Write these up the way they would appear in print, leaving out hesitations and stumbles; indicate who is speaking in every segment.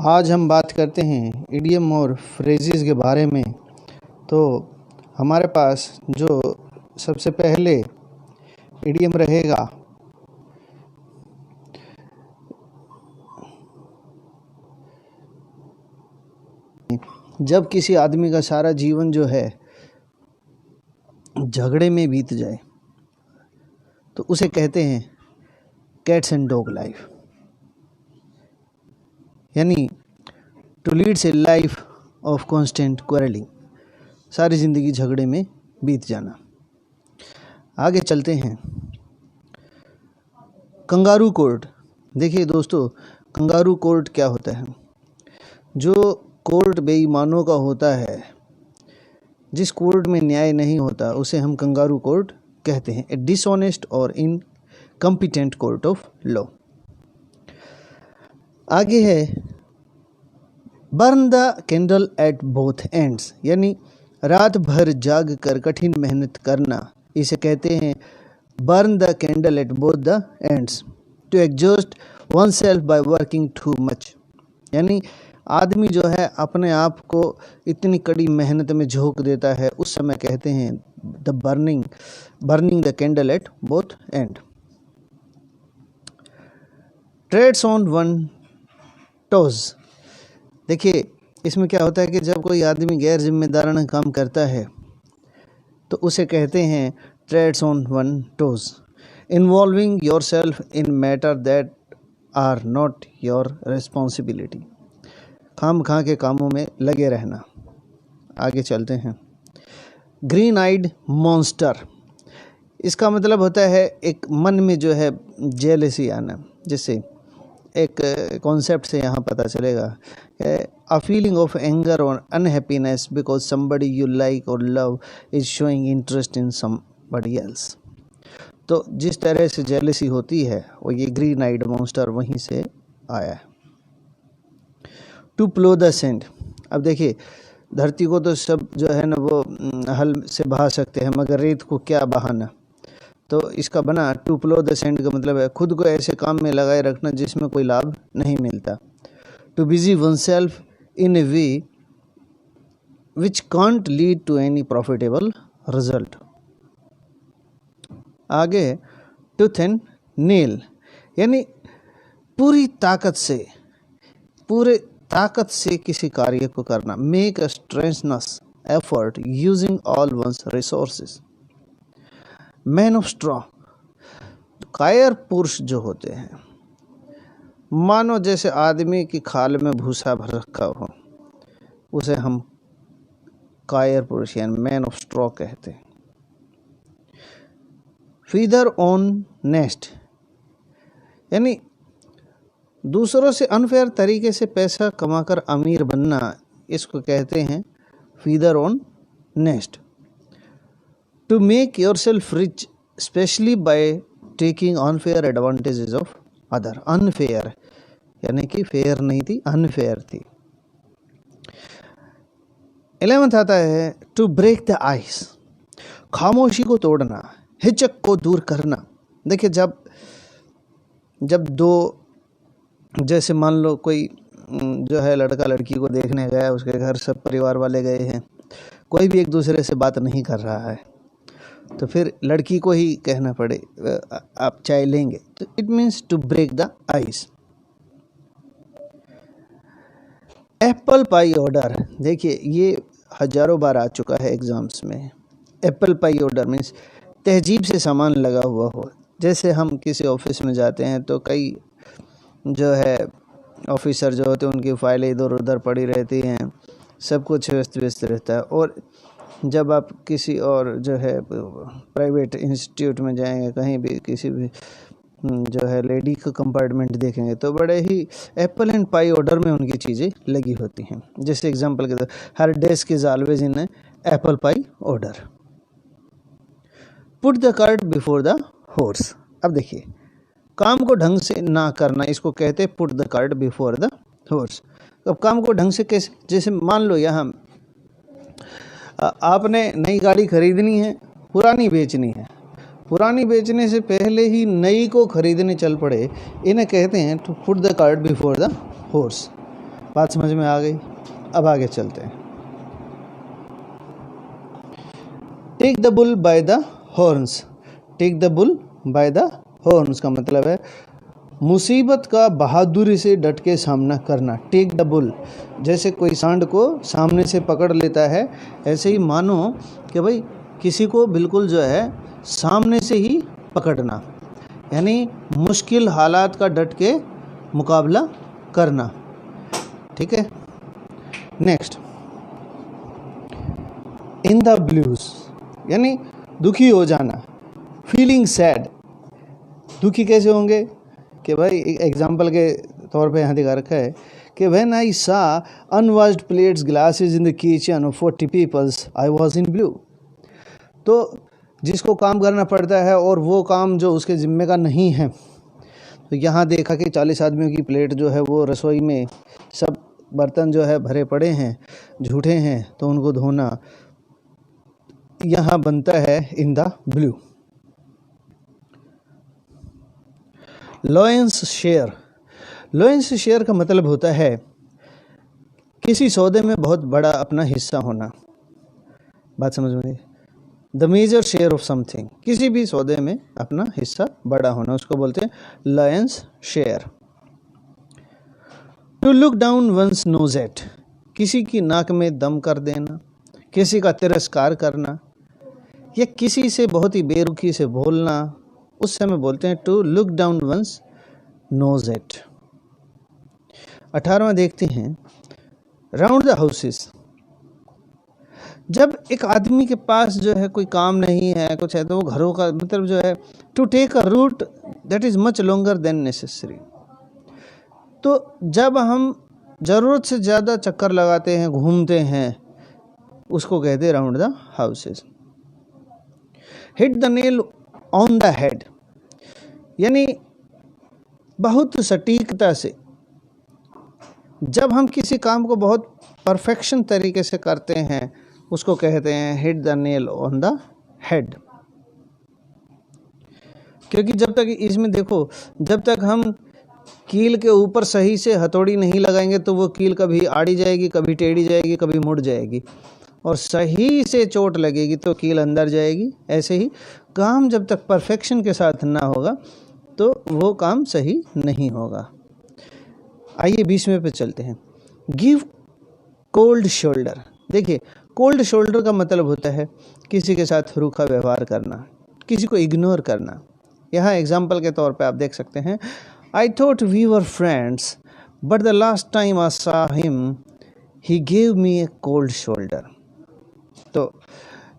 Speaker 1: आज हम बात करते हैं इडियम और फ्रेजेस के बारे में। तो हमारे पास जो सबसे पहले इडियम रहेगा जब किसी आदमी का सारा जीवन जो है झगड़े में बीत जाए तो उसे कहते हैं कैट्स एंड डॉग लाइफ, यानी to leads a life of constant quarrelling, सारी ज़िंदगी झगड़े में बीत जाना। आगे चलते हैं। Kangaroo court. देखिए दोस्तों, कंगारू कोर्ट क्या होता है? जो कोर्ट बेईमानों का होता है, जिस कोर्ट में न्याय नहीं होता, उसे हम कंगारू कोर्ट कहते हैं। ए डिसऑनेस्ट और इनकम्पिटेंट कोर्ट ऑफ लॉ। आगे है burn the candle at both ends, यानी रात भर जाग कर कठिन मेहनत करना, इसे कहते हैं burn the candle at both the ends. To exhaust oneself by working too much, यानी आदमी जो है अपने आप को इतनी कड़ी मेहनत में झोंक देता है, उस समय कहते हैं the burning the candle at both end. Treads on one toes. देखिए इसमें क्या होता है कि जब कोई आदमी गैर जिम्मेदाराना काम करता है तो उसे कहते हैं treads on one toes, involving yourself in matter that are not your responsibility. खाम खा के कामों में लगे रहना। आगे चलते हैं। ग्रीन आइड मॉन्स्टर, इसका मतलब होता है एक मन में जो है जेलसी आना, जिससे एक कॉन्सेप्ट से यहाँ पता चलेगा अ फीलिंग ऑफ एंगर और unhappiness because somebody you like or love is showing interest in somebody else. तो जिस तरह से जेलसी होती है वो ये ग्रीन आइड मॉन्स्टर वहीं से आया है। To plough the sand. अब देखिए धरती को तो सब जो है ना वो हल से बहा सकते हैं, मगर रेत को क्या बहाना। तो इसका बना टू प्लो द सैंड का मतलब है खुद को ऐसे काम में लगाए रखना जिसमें कोई लाभ नहीं मिलता। To busy one self in a way which can't lead to any profitable result. आगे टूथ एंड नेल, यानी पूरे ताकत से किसी कार्य को करना। Make a strenuous effort using all one's resources. Man of straw, कायर पुरुष जो होते हैं, मानो जैसे आदमी की खाल में भूसा भर रखा हो, उसे हम कायर पुरुष यानी मैन ऑफ स्ट्रॉ कहते हैं। फीदर ऑन नेस्ट, यानी दूसरों से अनफेयर तरीके से पैसा कमाकर अमीर बनना, इसको कहते हैं feather on nest. To make yourself rich specially by taking unfair advantages of other. Unfair यानी कि फेयर नहीं थी, अनफेयर थी। 11th आता है टू ब्रेक द आइस, खामोशी को तोड़ना, हिचक को दूर करना। देखिए जब दो, जैसे मान लो कोई जो है लड़का लड़की को देखने गया, उसके घर सब परिवार वाले गए हैं, कोई भी एक दूसरे से बात नहीं कर रहा है, तो फिर लड़की को ही कहना पड़े आप चाय लेंगे, तो it means to break the ice. Apple pie order, देखिए ये हजारों बार आ चुका है एग्जाम्स में। एप्पल पाई ऑर्डर मीन्स तहजीब से सामान लगा हुआ हो। जैसे हम किसी ऑफिस में जाते हैं तो कई जो है ऑफिसर जो होते हैं उनकी फाइलें इधर उधर पड़ी रहती हैं, सब कुछ व्यस्त व्यस्त रहता है। और जब आप किसी और जो है प्राइवेट इंस्टीट्यूट में जाएंगे, कहीं भी किसी भी जो है लेडी का कंपार्टमेंट देखेंगे तो बड़े ही एप्पल एंड पाई ऑर्डर में उनकी चीज़ें लगी होती हैं। जैसे एग्जांपल के तौर her desk is always in apple pie order. Put the cart before the horse. अब देखिए काम को ढंग से ना करना, इसको कहते हैं put the cart before the horse. अब काम को ढंग से कैसे? जैसे मान लो यहाँ आपने नई गाड़ी खरीदनी है, पुरानी बेचनी है, पुरानी बेचने से पहले ही नई को खरीदने चल पड़े, इन्हें कहते हैं to put the cart before the horse. बात समझ में आ गई? अब आगे चलते हैं। Take the bull by the horns. Take the bull by the horns का मतलब है मुसीबत का बहादुरी से डट के सामना करना। टेक द बुल, जैसे कोई सांड को सामने से पकड़ लेता है, ऐसे ही मानो कि भाई किसी को बिल्कुल जो है सामने से ही पकड़ना, यानी मुश्किल हालात का डट के मुकाबला करना। ठीक है, नेक्स्ट, इन द ब्लूज यानी दुखी हो जाना, फीलिंग सैड। दुखी कैसे होंगे कि भाई एग्जाम्पल के तौर पे यहाँ दिखा रखा है कि when I saw unwashed plates glasses in the kitchen of 40 peoples I was in blue. तो जिसको काम करना पड़ता है और वो काम जो उसके ज़िम्मे का नहीं है, तो यहाँ देखा कि 40 आदमियों की प्लेट जो है वो रसोई में सब बर्तन जो है भरे पड़े हैं, झूठे हैं, तो उनको धोना यहाँ बनता है in the blue. Lions share. Lions share का मतलब होता है किसी सौदे में बहुत बड़ा अपना हिस्सा होना। बात समझ में? The major share of something, किसी भी सौदे में अपना हिस्सा बड़ा होना, उसको बोलते हैं lion's share. To look down one's nose at, किसी की नाक में दम कर देना, किसी का तिरस्कार करना या किसी से बहुत ही बेरुखी से बोलना, उस समय बोलते हैं to look down one's nose at. 18वां देखते हैं, राउंड द हाउसेस। जब एक आदमी के पास जो है कोई काम नहीं है, कुछ है, तो वो घरों का मतलब जो है to take a route that is much longer than necessary. तो जब हम ज़रूरत से ज़्यादा चक्कर लगाते हैं, घूमते हैं, उसको कहते हैं round the houses. Hit the nail on the head, यानी बहुत सटीकता से जब हम किसी काम को बहुत परफेक्शन तरीके से करते हैं, उसको कहते हैं hit the nail on the head. क्योंकि जब तक इसमें देखो, जब तक हम कील के ऊपर सही से हथौड़ी नहीं लगाएंगे तो वो कील कभी आड़ी जाएगी, कभी टेढ़ी जाएगी, कभी मुड़ जाएगी, और सही से चोट लगेगी तो कील अंदर जाएगी। ऐसे ही काम जब तक परफेक्शन के साथ ना होगा तो वो काम सही नहीं होगा। आइए 20वें पे चलते हैं। Give cold shoulder. देखिए, कोल्ड शोल्डर का मतलब होता है किसी के साथ रूखा व्यवहार करना, किसी को इग्नोर करना। यहाँ एग्जाम्पल के तौर पे आप देख सकते हैं, I thought we were friends but the last time I saw him he gave me a cold shoulder. तो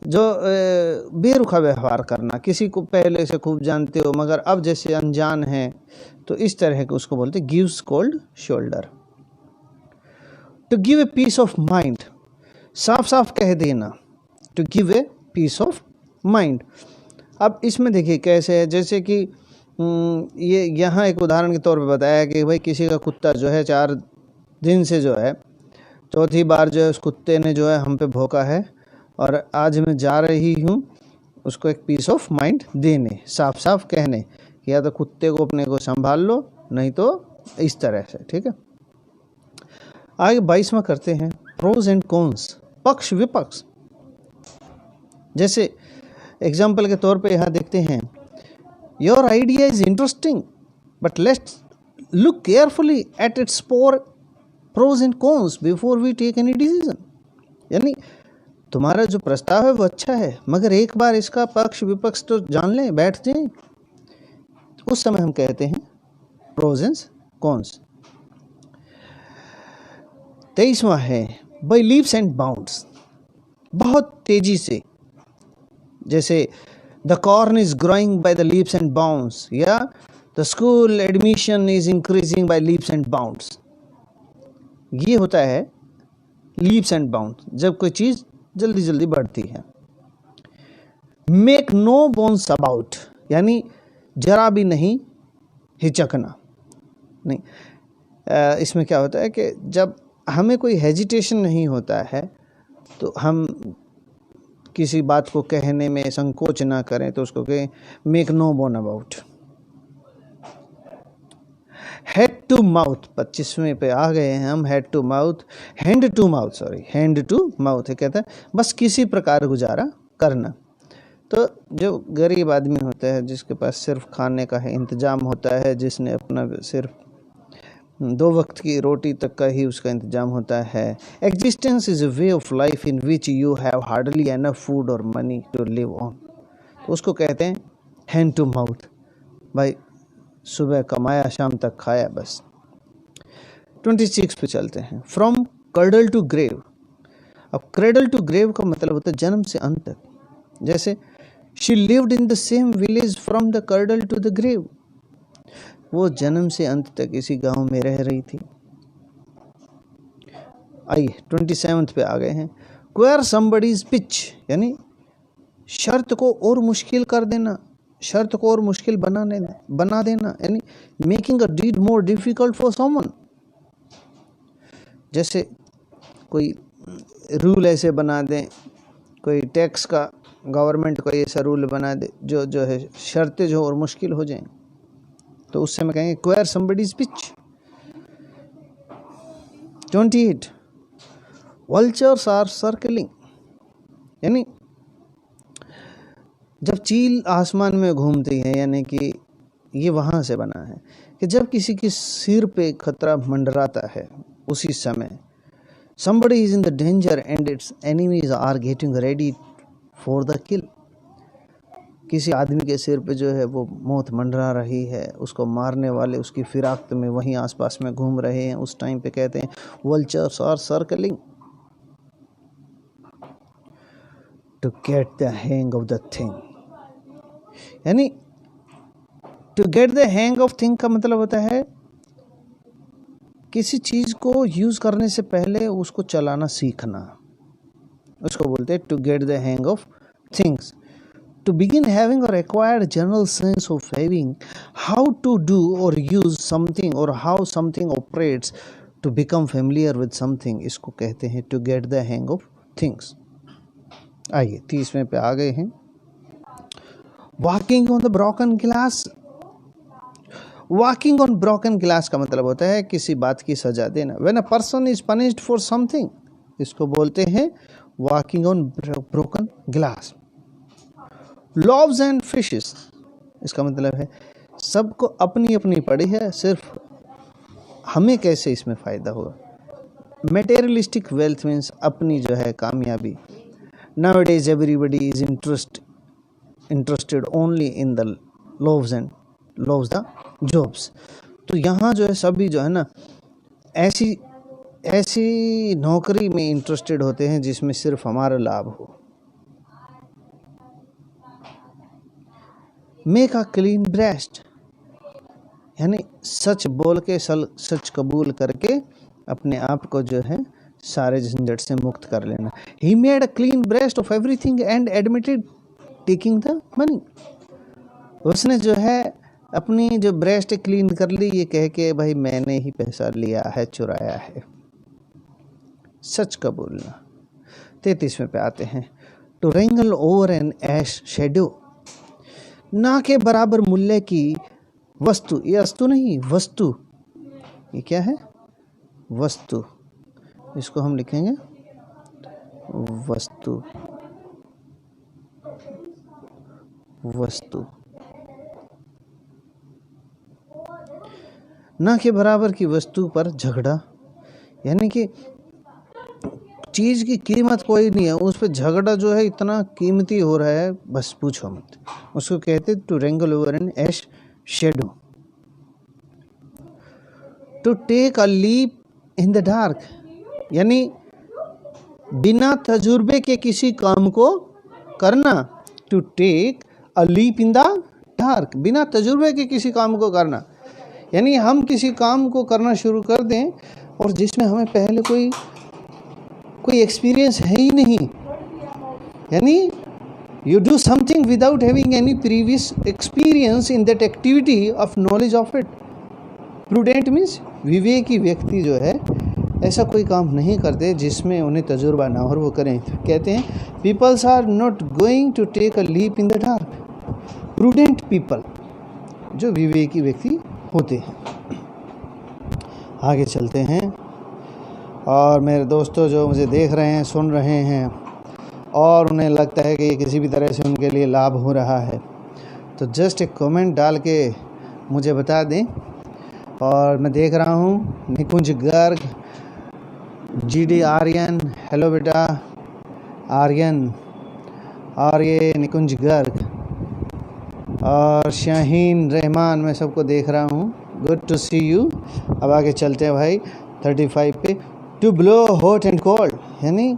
Speaker 1: जो बेरुखा व्यवहार करना, किसी को पहले से खूब जानते हो मगर अब जैसे अनजान है, तो इस तरह के उसको बोलते gives cold shoulder. To give a piece of mind, साफ साफ कह देना, to give a piece of mind. अब इसमें देखिए कैसे है, जैसे कि ये यहाँ एक उदाहरण के तौर पे बताया कि भाई किसी का कुत्ता जो है 4 दिन से जो है चौथी बार जो है उस कुत्ते ने जो है हम पे भौंका है, और आज मैं जा रही हूँ उसको एक पीस ऑफ माइंड देने, साफ साफ कहने कि या तो कुत्ते को अपने को संभाल लो, नहीं तो इस तरह से। ठीक है, आगे 22वां करते हैं, प्रोज एंड कॉन्स, पक्ष विपक्ष। जैसे एग्जाम्पल के तौर पे यहाँ देखते हैं, your idea is interesting but let's look carefully at its pros and cons before we take any decision. यानी तुम्हारा जो प्रस्ताव है वो अच्छा है, मगर एक बार इसका पक्ष विपक्ष तो जान लें, बैठ जाएं, उस समय हम कहते हैं प्रोज एंड कॉन्स। 23वां है, बाय लीप्स एंड बाउंड्स, बहुत तेजी से। जैसे the corn is growing by the leaps and bounds, या the school admission is increasing by leaps and bounds. ये होता है लीप्स एंड बाउंड्स, जब कोई चीज़ जल्दी जल्दी बढ़ती है। मेक नो बोन्स अबाउट, यानी जरा भी नहीं हिचकना। नहीं, इसमें क्या होता है कि जब हमें कोई हेजिटेशन नहीं होता है तो हम किसी बात को कहने में संकोच ना करें, तो उसको कहें make no bone about. Head to mouth, 25वें पे आ गए हैं हम। Head to mouth, hand to mouth, sorry hand to mouth है, कहता है बस किसी प्रकार गुजारा करना। तो जो गरीब आदमी होता है, जिसके पास सिर्फ खाने का है इंतज़ाम होता है, जिसने अपना सिर्फ 2 वक्त की रोटी तक का ही उसका इंतज़ाम होता है। Existence is a way of life in which you have hardly enough food और मनी टू लिव ऑन। तो उसको कहते हैं हैंड टू माउथ, भाई सुबह कमाया शाम तक खाया बस। 26 पे चलते हैं। From cradle to grave. अब क्रेडल टू ग्रेव का मतलब होता है जन्म से अंत तक। जैसे she lived in the same village from the cradle to the grave, वो जन्म से अंत तक इसी गांव में रह रही थी। आइए 27 पे आ गए हैं। क्वेयर समबडीज पिच, यानी शर्त को और मुश्किल कर देना, शर्त को और मुश्किल बना देना, यानी making a deed more difficult for someone. जैसे कोई रूल ऐसे बना दें, कोई टैक्स का गवर्नमेंट कोई ऐसा रूल बना दे जो है शर्तें जो और मुश्किल हो जाएं, तो उस समय कहेंगे queer somebody's pitch. 28 vultures are circling, यानी जब चील आसमान में घूमती है, यानी कि ये वहाँ से बना है कि जब किसी के सिर पे खतरा मंडराता है उसी समय somebody is in the danger and its enemies are getting ready for the kill। किसी आदमी के सिर पे जो है वो मौत मंडरा रही है, उसको मारने वाले उसकी फिराक में वहीं आसपास में घूम रहे हैं, उस टाइम पे कहते हैं vultures are circling to get the hang of the thing। यानी to get the hang of thing का मतलब होता है किसी चीज़ को यूज़ करने से पहले उसको चलाना सीखना, उसको बोलते हैं to get the hang of things. To begin having or acquired general sense of having how to do or use something or how something operates, to become familiar with something, इसको कहते हैं to get the hang of things. आइए 30वें पे आ गए हैं। Walking on the broken glass. Walking on broken glass का मतलब होता है किसी बात की सजा देना। When a person is punished for something, इसको बोलते हैं walking on broken glass. Loaves and fishes, इसका मतलब है सबको अपनी अपनी पड़ी है, सिर्फ हमें कैसे इसमें फ़ायदा होगा। मेटेरियलिस्टिक वेल्थ मीन्स अपनी जो है कामयाबी। Nowadays everybody is interested only in the loaves and loaves the jobs. तो यहाँ जो है सभी जो है ना ऐसी नौकरी में इंटरेस्टेड होते हैं जिसमें सिर्फ हमारा लाभ हो। मेक अ क्लीन ब्रेस्ट, यानी सच बोल के सच कबूल करके अपने आप को जो है सारे झंझट से मुक्त कर लेना। He made a clean breast of everything and admitted taking the money. उसने जो है अपनी जो ब्रेस्ट क्लीन कर ली, ये कह के भाई मैंने ही पैसा लिया है, चुराया है, सच का बोलना। 33वें पे आते हैं। To wrangle over an ass shadow, ना के बराबर मूल्य की वस्तु, ये अस्तु नहीं वस्तु, ये क्या है वस्तु, इसको हम लिखेंगे वस्तु। वस्तु ना के बराबर की वस्तु पर झगड़ा, यानी कि चीज़ की कीमत कोई नहीं है, उस पर झगड़ा जो है इतना कीमती हो रहा है बस पूछो मत, उसको कहते to wrangle over an ass shadow. To take a leap in the dark, यानी बिना तजुर्बे के किसी काम को करना। To take a leap in the dark, बिना तजुर्बे के किसी काम को करना, यानी हम किसी काम को करना शुरू कर दें और जिसमें हमें पहले कोई एक्सपीरियंस है ही नहीं, यानी you do something without having any previous experience in that activity of knowledge of it. Prudent means विवेकी व्यक्ति जो है ऐसा कोई काम नहीं करते जिसमें उन्हें तजुर्बा ना हो और वो करें। कहते हैं peoples are not going to take a leap in the dark. Prudent people, जो विवेकी व्यक्ति होते हैं। आगे चलते हैं। और मेरे दोस्तों जो मुझे देख रहे हैं, सुन रहे हैं और उन्हें लगता है कि ये किसी भी तरह से उनके लिए लाभ हो रहा है, तो जस्ट एक कमेंट डाल के मुझे बता दें। और मैं देख रहा हूँ निकुंज गर्ग, GD आर्यन, हेलो बेटा आर्यन, और ये निकुंज गर्ग और शाहीन रहमान, मैं सबको देख रहा हूँ। Good to see you. अब आगे चलते हैं भाई 35 पे। To blow hot and cold, यानी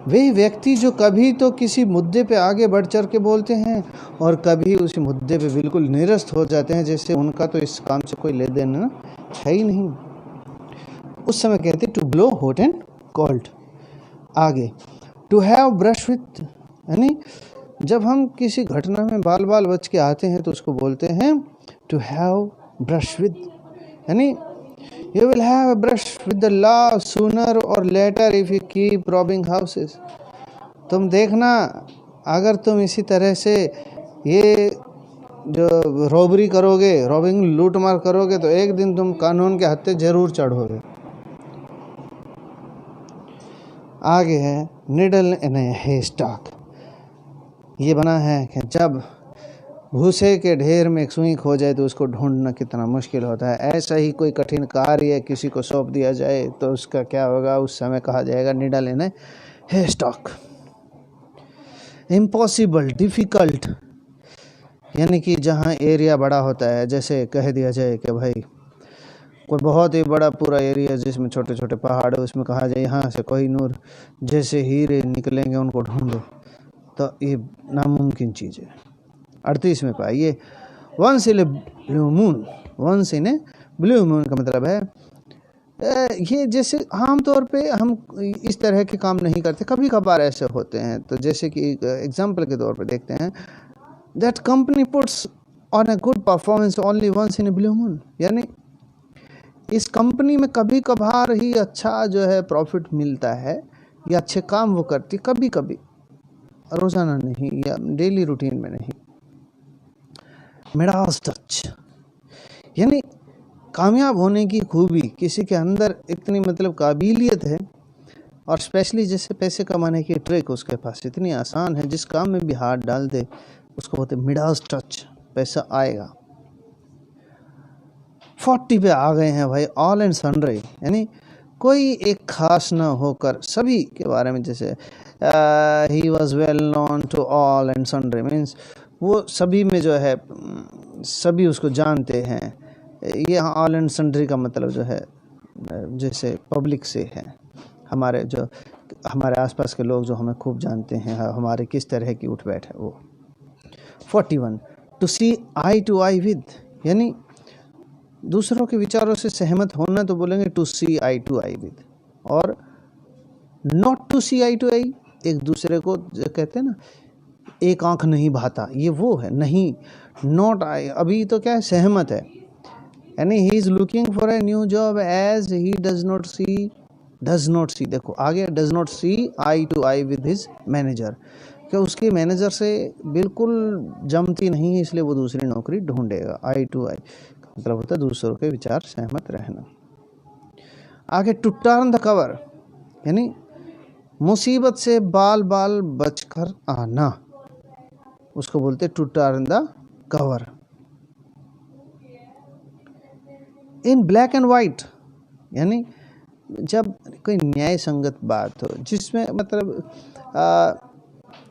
Speaker 1: वे व्यक्ति जो कभी तो किसी मुद्दे पे आगे बढ़ चढ़ के बोलते हैं और कभी उसी मुद्दे पे बिल्कुल निरस्त हो जाते हैं, जैसे उनका तो इस काम से कोई लेन देन है ही नहीं। उस समय कहते हैं to blow hot and cold. आगे टू हैव ब्रश विथ, यानी जब हम किसी घटना में बाल बाल बच के आते हैं तो उसको बोलते हैं टू हैव ब्रश विद, यानी you will have a brush with the law sooner or later if you keep robbing houses। तुम देखना, अगर तुम इसी तरह से ये जो रॉबरी करोगे, रॉबिंग लूटमार करोगे, तो एक दिन तुम कानून के हत्थे जरूर चढ़ोगे। आगे है निडल इन ए हेस्टॉक। ये बना है कि जब भूसे के ढेर में एक सुई खो जाए तो उसको ढूंढना कितना मुश्किल होता है। ऐसा ही कोई कठिन कार्य किसी को सौंप दिया जाए तो उसका क्या होगा, उस समय कहा जाएगा निडल इन ए हेस्टॉक। इम्पॉसिबल, डिफ़िकल्ट, यानी कि जहाँ एरिया बड़ा होता है, जैसे कह दिया जाए कि भाई कोई बहुत ही बड़ा पूरा एरिया जिसमें छोटे छोटे पहाड़ है, उसमें कहा जाए यहाँ से कोहिनूर जैसे हीरे निकलेंगे उनको ढूंढो, तो ये नामुमकिन चीज़ है। 38 में पाइए once in a blue moon. Once in a blue moon का मतलब है ये जैसे आमतौर पे हम इस तरह के काम नहीं करते, कभी कभार ऐसे होते हैं। तो जैसे कि एग्जाम्पल के तौर पे देखते हैं that company puts on a good performance only once in a blue moon, यानी इस कंपनी में कभी कभार ही अच्छा जो है प्रॉफिट मिलता है या अच्छे काम वो करती, कभी कभी, रोज़ाना नहीं या डेली रूटीन में नहीं। मिडास टच, यानी कामयाब होने की खूबी, किसी के अंदर इतनी मतलब काबिलियत है और स्पेशली जैसे पैसे कमाने की ट्रिक उसके पास इतनी आसान है, जिस काम में भी हाथ डाल दे उसको बोलते मिडास टच, पैसा आएगा। 40 पे आ गए हैं भाई ऑल एंड सन्ड्री, यानी कोई एक खास ना होकर सभी के बारे में, जैसे he was well known to all and sundry, means वो सभी में जो है सभी उसको जानते हैं। ये ऑल एंड सन्ड्री का मतलब जो है जैसे पब्लिक से है, हमारे आसपास के लोग जो हमें खूब जानते हैं, हमारे किस तरह की उठ बैठ है वो। 41 to see eye to eye with, यानी दूसरों के विचारों से सहमत होना तो बोलेंगे to see eye to eye with, और not to see eye to eye, एक दूसरे को जो कहते हैं ना एक आंख नहीं भाता, ये वो है नहीं। नॉट आई अभी तो क्या है, सहमत है, यानी he is looking for a new job as he does not see, देखो आगे does not see eye to eye with his manager, क्या उसके मैनेजर से बिल्कुल जमती नहीं है, इसलिए वो दूसरी नौकरी ढूंढेगा। आई टू आई मतलब होता है दूसरों के विचार सहमत रहना। आगे टू टर्न द कवर, यानी मुसीबत से बाल बाल बचकर आना, उसको बोलते to turn the cover. In black and white, यानी जब कोई न्याय संगत बात हो, जिसमें मतलब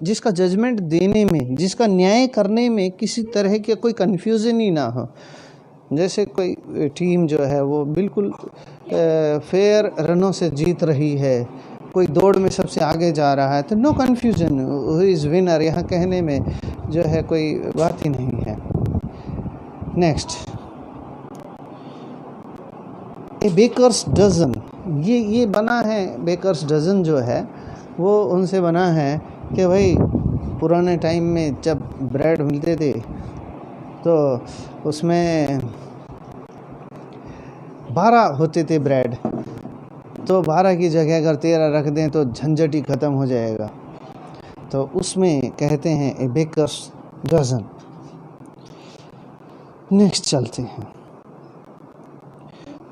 Speaker 1: जिसका जजमेंट देने में, जिसका न्याय करने में किसी तरह के कोई कन्फ्यूजन ही ना हो, जैसे कोई टीम जो है वो बिल्कुल फेयर रनों से जीत रही है, कोई दौड़ में सबसे आगे जा रहा है, तो no confusion, who is winner, यहाँ कहने में जो है कोई बात ही नहीं है। नेक्स्ट ए बेकर्स डजन, ये बना है, बेकर्स डजन जो है वो उनसे बना है कि भाई पुराने टाइम में जब ब्रेड मिलते थे तो उसमें 12 होते थे ब्रेड, तो 12 की जगह अगर 13 रख दें तो झंझट ही ख़त्म हो जाएगा, तो उसमें कहते हैं ए बेकर्स डजन। नेक्स्ट चलते हैं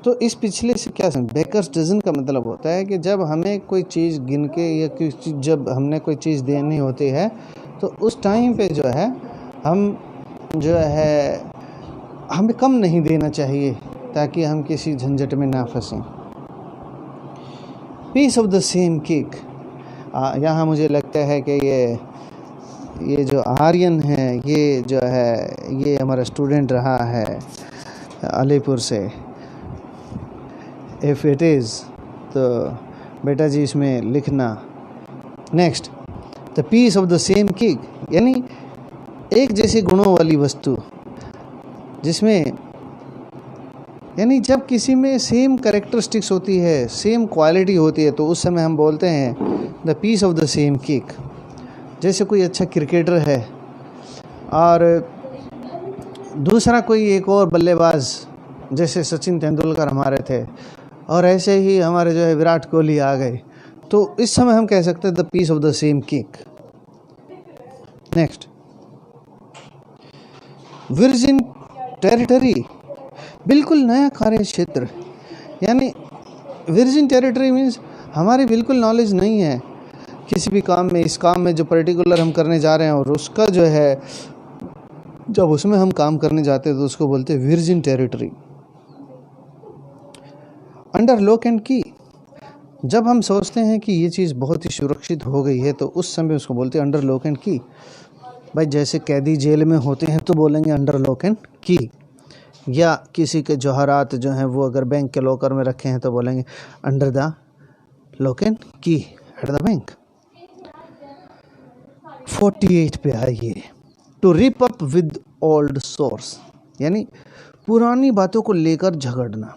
Speaker 1: तो इस पिछले से क्या समझ, बेकर्स डजन का मतलब होता है कि जब हमें कोई चीज़ गिन के या जब हमने कोई चीज़ देनी होती है तो उस टाइम पे जो है हम जो है हमें कम नहीं देना चाहिए ताकि हम किसी झंझट में ना फंसें। Piece of the same cake, यहाँ मुझे लगता है कि ये जो आर्यन है ये जो है ये हमारा स्टूडेंट रहा है अलीपुर से। इफ़ इट इज़ तो बेटा जी इसमें लिखना। Next, the piece of the same cake, यानी एक जैसे गुणों वाली वस्तु, जिसमें यानी जब किसी में सेम कैरेक्टरिस्टिक्स होती है, सेम क्वालिटी होती है, तो उस समय हम बोलते हैं the piece of the same cake. जैसे कोई अच्छा क्रिकेटर है और दूसरा कोई एक और बल्लेबाज, जैसे सचिन तेंदुलकर हमारे थे, और ऐसे ही हमारे जो है विराट कोहली आ गए, तो इस समय हम कह सकते हैं the piece of the same cake. Next, virgin territory, बिल्कुल नया कार्य क्षेत्र, यानी वर्जिन टेरिटरी मीन्स हमारी बिल्कुल नॉलेज नहीं है किसी भी काम में। इस काम में जो पर्टिकुलर हम करने जा रहे हैं और उसका जो है जब उसमें हम काम करने जाते हैं तो उसको बोलते हैं virgin territory. Under lock and की, जब हम सोचते हैं कि ये चीज़ बहुत ही सुरक्षित हो गई है तो उस समय उसको बोलते हैं अंडर लॉक एंड की। भाई जैसे कैदी जेल में होते हैं तो बोलेंगे अंडर लॉक एंड की, या किसी के जवाहरात जो हैं वो अगर बैंक के लॉकर में रखे हैं तो बोलेंगे under the lock and key at the bank. 48 पे आइए, to rip up with old source, यानी पुरानी बातों को लेकर झगड़ना।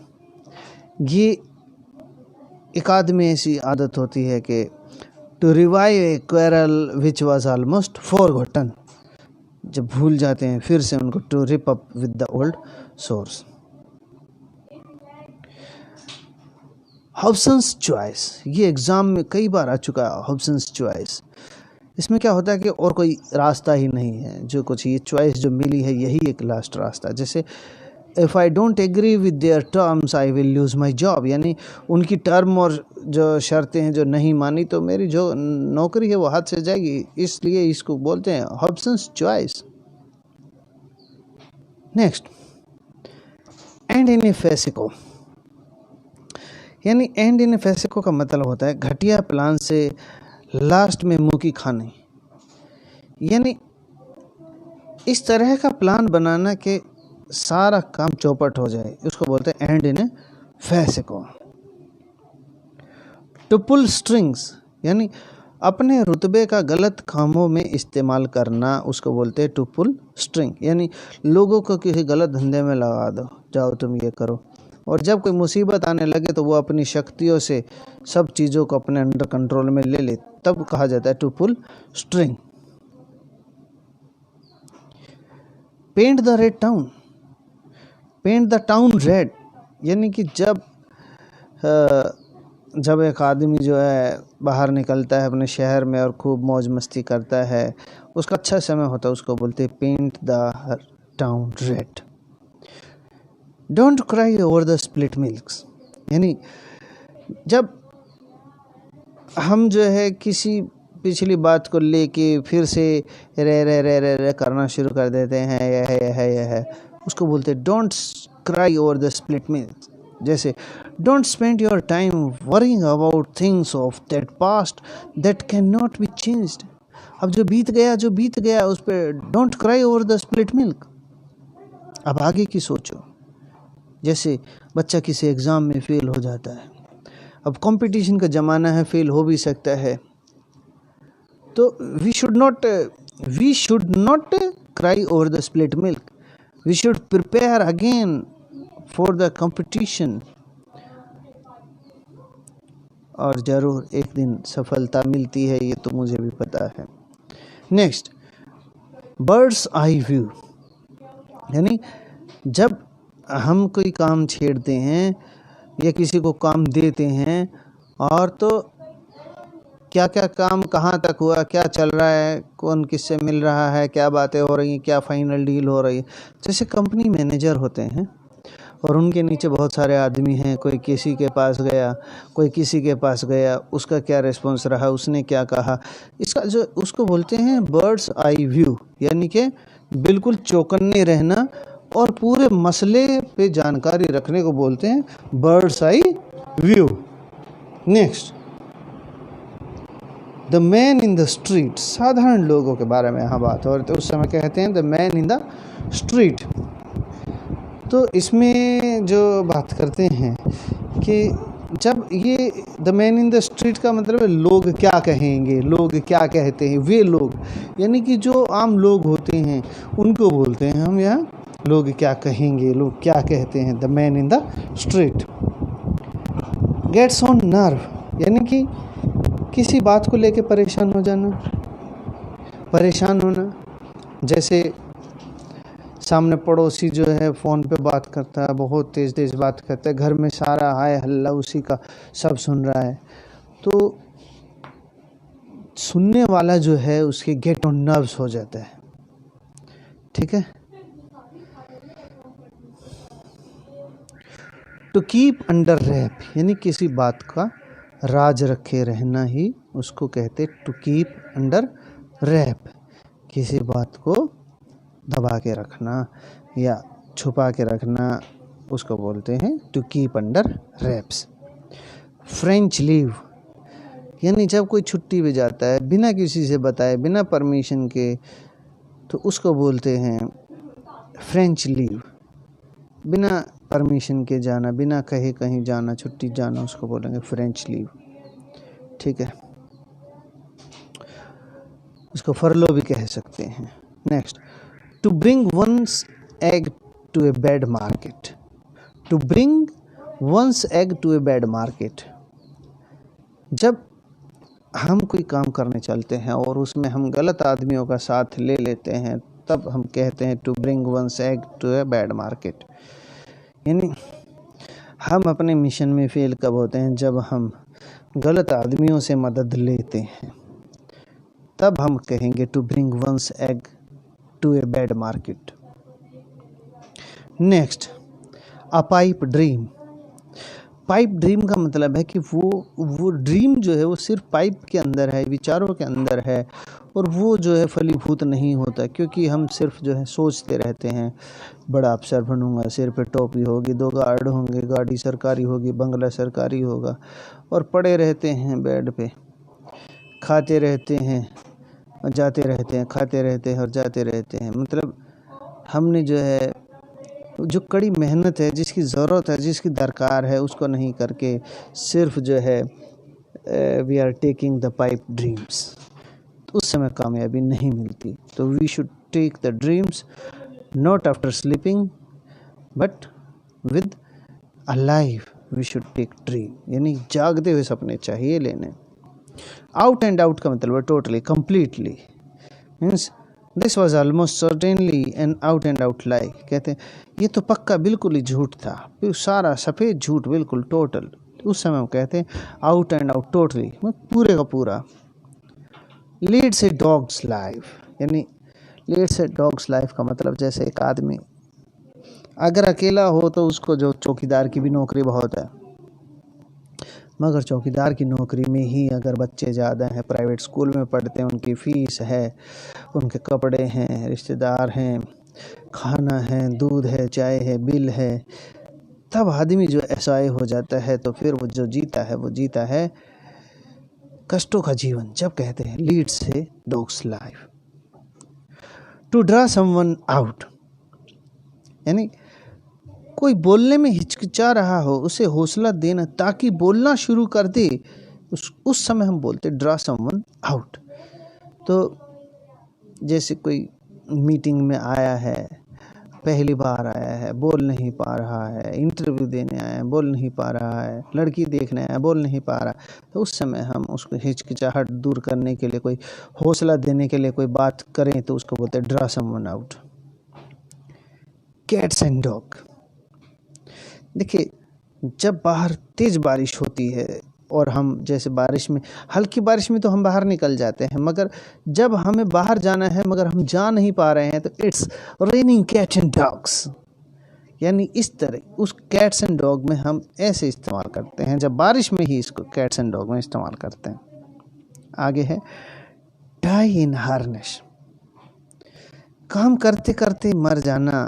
Speaker 1: ये एक आदमी ऐसी आदत होती है कि to revive a quarrel which was almost forgotten, जब भूल जाते हैं फिर से उनको, to rip up with the old source. Hobson's choice, ये एग्ज़ाम में कई बार आ चुका है। हॉब्सन्स चॉइस, इसमें क्या होता है कि और कोई रास्ता ही नहीं है, जो कुछ ये चॉइस जो मिली है यही एक लास्ट रास्ता। जैसे if I don't agree with their terms I will lose my job, यानी उनकी टर्म और जो शर्तें हैं जो नहीं मानी तो मेरी जो नौकरी है वो हाथ से जाएगी, इसलिए इसको बोलते हैं Hobson's choice. Next, end in a fiasco, यानी एंड इन ए फैसिको का मतलब होता है घटिया प्लान से लास्ट में मुंह की खानी, यानी इस तरह का प्लान बनाना कि सारा काम चौपट हो जाए, उसको बोलते हैं end in a fiasco. To pull strings, यानी अपने रुतबे का गलत कामों में इस्तेमाल करना, उसको बोलते हैं टू पुल स्ट्रिंग, यानी लोगों को किसी गलत धंधे में लगा दो, जाओ तुम ये करो, और जब कोई मुसीबत आने लगे तो वो अपनी शक्तियों से सब चीज़ों को अपने अंडर कंट्रोल में ले ले, तब कहा जाता है to pull string. Paint the red town, paint the town red, यानी कि जब एक आदमी जो है बाहर निकलता है अपने शहर में और खूब मौज मस्ती करता है, उसका अच्छा समय होता है, उसको बोलते हैं paint the town red. Don't cry over the split milks, यानी जब हम जो है किसी पिछली बात को लेके फिर से रे करना शुरू कर देते हैं, यह है, उसको बोलते हैं don't cry over the split milks. जैसे don't spend your time worrying about things of that past that can not be changed, अब जो बीत गया उस पर don't cry over the split milk, अब आगे की सोचो। जैसे बच्चा किसी एग्ज़ाम में फ़ेल हो जाता है, अब कंपटीशन का ज़माना है, फ़ेल हो भी सकता है, तो we should not cry over the split milk, we should prepare again for the competition, और ज़रूर एक दिन सफलता मिलती है, ये तो मुझे भी पता है। नेक्स्ट, बर्ड्स आई व्यू, यानी जब हम कोई काम छेड़ते हैं या किसी को काम देते हैं, और तो क्या क्या काम कहाँ तक हुआ, क्या चल रहा है, कौन किससे मिल रहा है, क्या बातें हो रही हैं, क्या फाइनल डील हो रही है। जैसे कंपनी मैनेजर होते हैं और उनके नीचे बहुत सारे आदमी हैं, कोई किसी के पास गया, कोई किसी के पास गया, उसका क्या रिस्पॉन्स रहा, उसने क्या कहा, इसका जो उसको बोलते हैं बर्ड्स आई व्यू, यानी कि बिल्कुल चौकन्ने रहना और पूरे मसले पे जानकारी रखने को बोलते हैं birds eye view. Next, the man in the street, साधारण लोगों के बारे में यहाँ बात हो रही, तो उस समय कहते हैं the man in the street. तो इसमें जो बात करते हैं कि जब ये the man in the street का मतलब है लोग क्या कहेंगे, लोग क्या कहते हैं, वे लोग यानी कि जो आम लोग होते हैं उनको बोलते हैं हम यहाँ लोग क्या कहेंगे, लोग क्या कहते हैं, the man in the street. Gets on nerve, यानी कि किसी बात को लेके परेशान हो जाना, परेशान होना। जैसे सामने पड़ोसी जो है फ़ोन पे बात करता है, बहुत तेज़ तेज़ बात करता है, घर में सारा हाय हल्ला उसी का सब सुन रहा है, तो सुनने वाला जो है उसके गेट ऑन नर्व्स हो जाता है। ठीक है। टू कीप अंडर रैप, यानी किसी बात का राज रखे रहना ही उसको कहते टू कीप अंडर रैप, किसी बात को दबा के रखना या छुपा के रखना उसको बोलते हैं to keep under wraps. French leave, यानी जब कोई छुट्टी पे जाता है बिना किसी से बताए, बिना परमिशन के, तो उसको बोलते हैं फ्रेंच लीव। बिना परमिशन के जाना, बिना कहे कहीं जाना, छुट्टी जाना, उसको बोलेंगे फ्रेंच लीव। ठीक है, उसको फरलो भी कह सकते हैं। Next, to bring one's egg to a bad market, to bring one's egg to a bad market, जब हम कोई काम करने चलते हैं और उसमें हम गलत आदमियों का साथ ले लेते हैं, तब हम कहते हैं to bring one's egg to a bad market. यानी हम अपने मिशन में फेल कब होते हैं, जब हम गलत आदमियों से मदद लेते हैं, तब हम कहेंगे to bring one's egg to a bad market. Next, a pipe dream, pipe dream का मतलब है कि वो ड्रीम जो है वो सिर्फ पाइप के अंदर है, विचारों के अंदर है, और वो जो है फलीभूत नहीं होता, क्योंकि हम सिर्फ जो है सोचते रहते हैं बड़ा अफसर बनूंगा, सिर पे टोपी होगी, 2 गार्ड होंगे, गाड़ी सरकारी होगी, बंगला सरकारी होगा, और पड़े रहते हैं बेड पे, खाते रहते हैं और जाते रहते हैं, खाते रहते हैं और जाते रहते हैं। मतलब हमने जो है जो कड़ी मेहनत है, जिसकी ज़रूरत है, जिसकी दरकार है, उसको नहीं करके सिर्फ जो है we are taking the pipe dreams, तो उस समय कामयाबी नहीं मिलती। तो we should take the dreams not after sleeping but with a life, we should take dream, यानी जागते हुए सपने चाहिए लेने। आउट एंड आउट का मतलब है totally, completely, means this was almost certainly an out and out lie, कहते हैं ये तो पक्का बिल्कुल ही झूठ था, फिर सारा सफ़ेद झूठ, बिल्कुल टोटल, उस समय हम कहते हैं आउट एंड आउट, टोटली, पूरे का पूरा। लीड्स ए डॉग्स लाइफ, यानी लीड्स ए डॉग्स लाइफ का मतलब जैसे एक आदमी अगर अकेला हो तो उसको जो चौकीदार की भी नौकरी बहुत है, मगर चौकीदार की नौकरी में ही अगर बच्चे ज़्यादा हैं, प्राइवेट स्कूल में पढ़ते हैं, उनकी फ़ीस है, उनके कपड़े हैं, रिश्तेदार हैं, खाना है, दूध है, चाय है, बिल है, तब आदमी जो असहाय हो जाता है, तो फिर वो जो जीता है वो जीता है कष्टों का जीवन, जब कहते हैं leads a dog's life. To draw someone out, यानी कोई बोलने में हिचकिचा रहा हो उसे हौसला देना ताकि बोलना शुरू कर दे, उस समय हम बोलते ड्रा समवन आउट। तो जैसे कोई मीटिंग में आया है, पहली बार आया है, बोल नहीं पा रहा है, इंटरव्यू देने आया है, बोल नहीं पा रहा है, लड़की देखने आया है, बोल नहीं पा रहा, तो उस समय हम उसको हिचकिचाहट दूर करने के लिए, कोई हौसला देने के लिए कोई बात करें तो उसको बोलते हैं draw someone out. Cats and dog, देखिए जब बाहर तेज़ बारिश होती है और हम जैसे बारिश में, हल्की बारिश में तो हम बाहर निकल जाते हैं, मगर जब हमें बाहर जाना है मगर हम जा नहीं पा रहे हैं, तो it's raining cat and dogs, यानी इस तरह उस कैट्स एंड डॉग में हम ऐसे इस्तेमाल करते हैं, जब बारिश में ही इसको कैट्स एंड डॉग में इस्तेमाल करते हैं। आगे है टाई इन हार्नेस, काम करते करते मर जाना।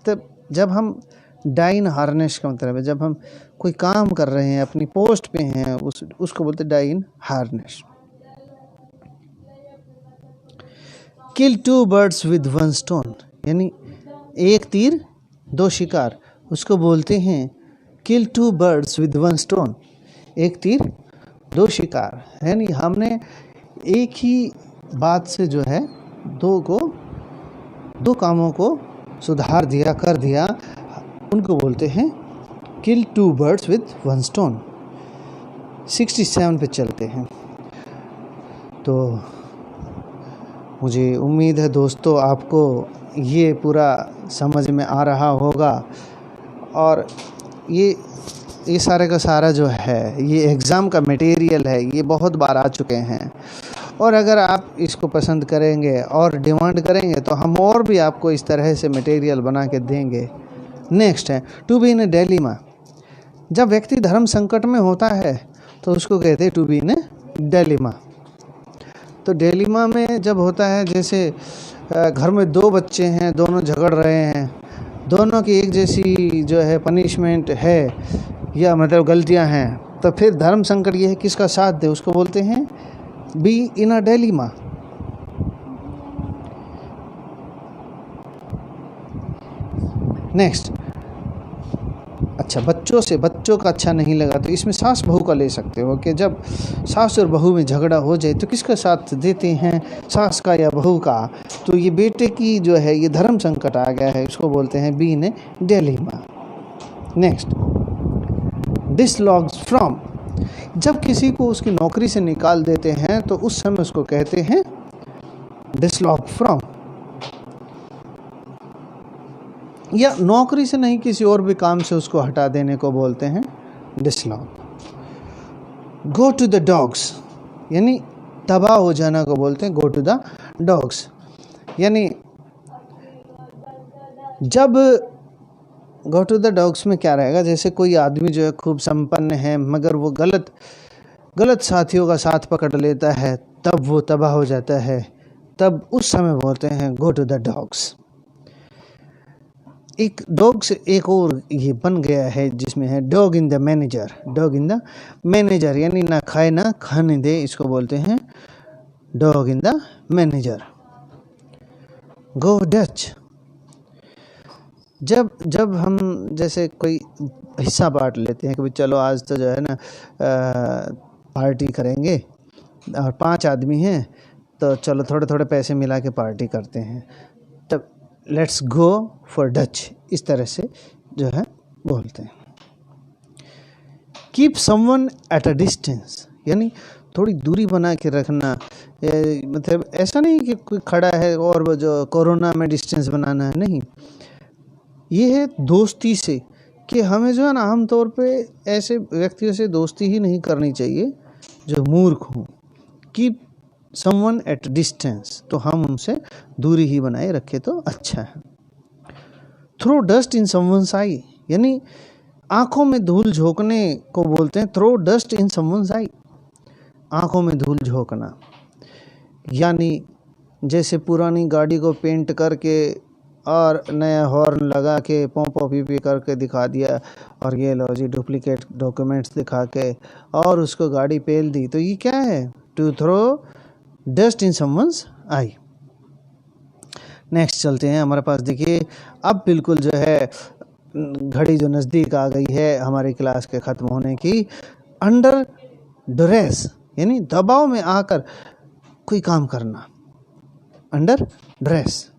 Speaker 1: तब जब हम डाई इन हार्नेस का मतलब है जब हम कोई काम कर रहे हैं, अपनी पोस्ट पे हैं, उसको बोलते die in harness. Kill 2 birds with 1 stone, यानी एक तीर 2 शिकार, उसको बोलते हैं किल 2 बर्ड्स विद 1 स्टोन, एक तीर 2 शिकार। यानी हमने एक ही बात से जो है दो कामों को सुधार दिया, कर दिया, उनको बोलते हैं किल 2 बर्ड्स विद 1 स्टोन। 67 पे चलते हैं। तो मुझे उम्मीद है दोस्तों आपको ये पूरा समझ में आ रहा होगा, और ये सारे का सारा जो है ये एग्ज़ाम का मटेरियल है, ये बहुत बार आ चुके हैं, और अगर आप इसको पसंद करेंगे और डिमांड करेंगे तो हम और भी आपको इस तरह से मटेरियल बना के देंगे। नेक्स्ट है to be in a dilemma. जब व्यक्ति धर्म संकट में होता है तो उसको कहते हैं to be in a dilemma. तो डिलेमा में जब होता है, जैसे घर में 2 बच्चे हैं, दोनों झगड़ रहे हैं, दोनों की एक जैसी जो है पनिशमेंट है या मतलब गलतियां हैं, तो फिर धर्म संकट ये है किसका साथ दे, उसको बोलते हैं be in a dilemma. Next, अच्छा बच्चों का अच्छा नहीं लगा तो इसमें सास बहू का ले सकते हो कि जब सास और बहू में झगड़ा हो जाए तो किसका साथ देते हैं, सास का या बहू का। तो ये बेटे की जो है ये धर्म संकट आ गया है, इसको बोलते हैं be in dilemma. Next, dislodges from. जब किसी को उसकी नौकरी से निकाल देते हैं तो उस समय उसको कहते हैं डिसलॉग फ्रॉम, या नौकरी से नहीं किसी और भी काम से उसको हटा देने को बोलते हैं डिसलॉग। गो टू द डॉग्स, यानी तबाह हो जाना को बोलते हैं गो टू द डॉग्स। यानी जब गो टू द डॉग्स में क्या रहेगा, जैसे कोई आदमी जो है खूब संपन्न है मगर वो गलत साथियों का साथ पकड़ लेता है, तब वो तबाह हो जाता है, तब उस समय बोलते हैं गो टू द डॉग्स। एक डॉग से एक और ये बन गया है जिसमें है dog in the manager. Dog in the manager यानी ना खाए ना खाने दे, इसको बोलते हैं dog in the manager. Go Dutch, जब हम जैसे कोई हिस्सा बांट लेते हैं कि भाई चलो आज तो जो है ना पार्टी करेंगे, और 5 आदमी हैं तो चलो थोड़े थोड़े पैसे मिला के पार्टी करते हैं, तब लेट्स गो फॉर डच, इस तरह से जो है बोलते हैं। Keep someone at a distance, यानी थोड़ी दूरी बना के रखना, मतलब ऐसा नहीं कि कोई खड़ा है और वो जो कोरोना में डिस्टेंस बनाना है, नहीं, ये है दोस्ती से, कि हमें जो है ना आमतौर पे ऐसे व्यक्तियों से दोस्ती ही नहीं करनी चाहिए जो मूर्ख हों। कीप समवन एट डिस्टेंस, तो हम उनसे दूरी ही बनाए रखें तो अच्छा है। थ्रो डस्ट इन समवन्स आई, यानी आंखों में धूल झोंकने को बोलते हैं थ्रो डस्ट इन समवन्स आई, आंखों में धूल झोंकना। यानी जैसे पुरानी गाड़ी को पेंट करके और नया हॉर्न लगा के पोंपो पी करके दिखा दिया, और ये लो जी डुप्लीकेट डॉक्यूमेंट्स दिखा के और उसको गाड़ी पेल दी, तो ये क्या है, to throw dust in someone's eye. Next चलते हैं, हमारे पास देखिए अब बिल्कुल जो है घड़ी जो नज़दीक आ गई है हमारी क्लास के ख़त्म होने की। अंडर ड्रेस, यानी दबाव में आकर कोई काम करना, under dress.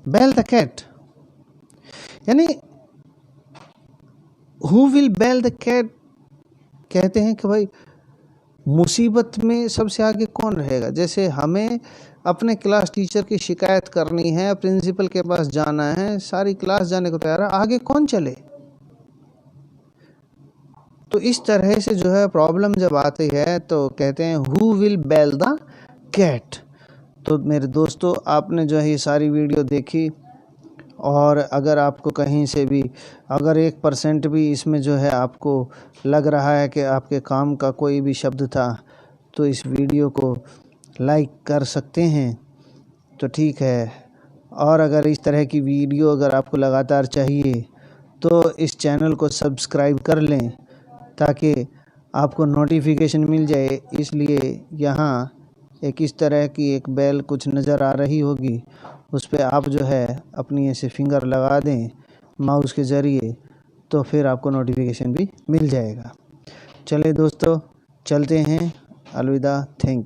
Speaker 1: Bell the cat, यानी who will bell the cat, कहते हैं कि भाई मुसीबत में सबसे आगे कौन रहेगा। जैसे हमें अपने क्लास टीचर की शिकायत करनी है, प्रिंसिपल के पास जाना है, सारी क्लास जाने को तैयार है, आगे कौन चले। तो इस तरह से जो है प्रॉब्लम जब आती है तो कहते हैं who will bell the cat. तो मेरे दोस्तों आपने जो है ये सारी वीडियो देखी, और अगर आपको कहीं से भी अगर 1% भी इसमें जो है आपको लग रहा है कि आपके काम का कोई भी शब्द था, तो इस वीडियो को लाइक कर सकते हैं, तो ठीक है। और अगर इस तरह की वीडियो अगर आपको लगातार चाहिए तो इस चैनल को सब्सक्राइब कर लें ताकि आपको नोटिफिकेशन मिल जाए। इसलिए यहाँ एक इस तरह की एक बेल कुछ नज़र आ रही होगी, उस पर आप जो है अपनी ऐसे फिंगर लगा दें माउस के ज़रिए, तो फिर आपको नोटिफिकेशन भी मिल जाएगा। चलिए दोस्तों, चलते हैं। अलविदा, थैंक यू।